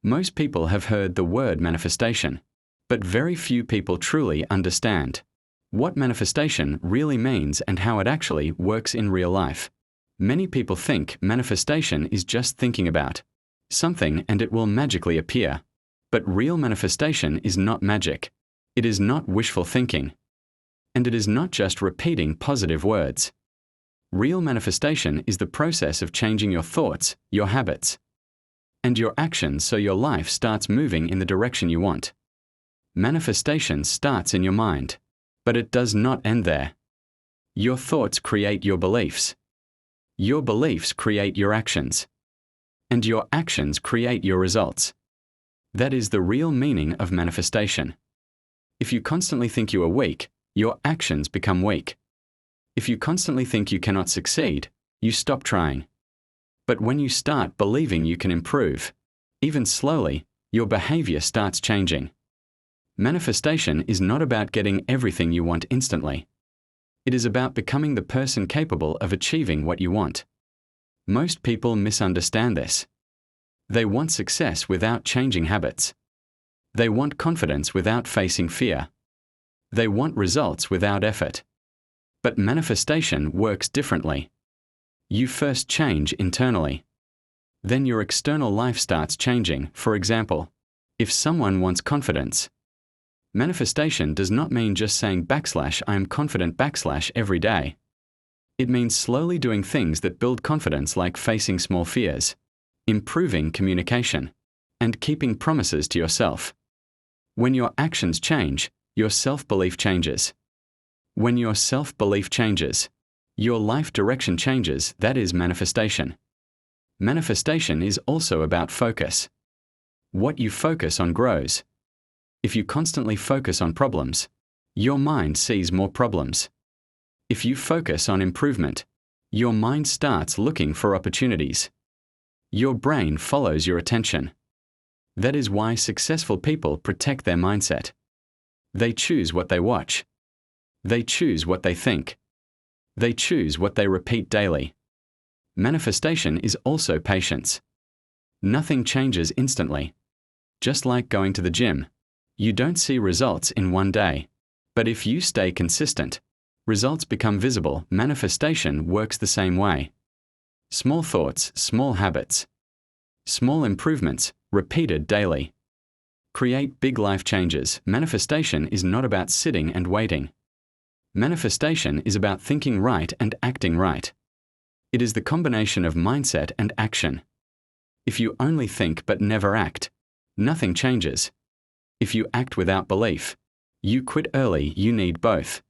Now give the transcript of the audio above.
Most people have heard the word manifestation, but very few people truly understand what manifestation really means and how it actually works in real life. Many people think manifestation is just thinking about something and it will magically appear. But real manifestation is not magic. It is not wishful thinking. And it is not just repeating positive words. Real manifestation is the process of changing your thoughts, your habits, and your actions so your life starts moving in the direction you want. Manifestation starts in your mind, but it does not end there. Your thoughts create your beliefs. Your beliefs create your actions. And your actions create your results. That is the real meaning of manifestation. If you constantly think you are weak, your actions become weak. If you constantly think you cannot succeed, you stop trying. But when you start believing you can improve, even slowly, your behavior starts changing. Manifestation is not about getting everything you want instantly. It is about becoming the person capable of achieving what you want. Most people misunderstand this. They want success without changing habits. They want confidence without facing fear. They want results without effort. But manifestation works differently. You first change internally. Then your external life starts changing. For example, if someone wants confidence, manifestation does not mean just saying / I am confident / every day. It means slowly doing things that build confidence, like facing small fears, improving communication, and keeping promises to yourself. When your actions change, your self-belief changes. When your self-belief changes, your life direction changes. That is manifestation. Manifestation is also about focus. What you focus on grows. If you constantly focus on problems, your mind sees more problems. If you focus on improvement, your mind starts looking for opportunities. Your brain follows your attention. That is why successful people protect their mindset. They choose what they watch. They choose what they think. They choose what they repeat daily. Manifestation is also patience. Nothing changes instantly. Just like going to the gym, you don't see results in one day. But if you stay consistent, results become visible. Manifestation works the same way. Small thoughts, small habits, small improvements, repeated daily, create big life changes. Manifestation is not about sitting and waiting. Manifestation is about thinking right and acting right. It is the combination of mindset and action. If you only think but never act, nothing changes. If you act without belief, you quit early. You need both.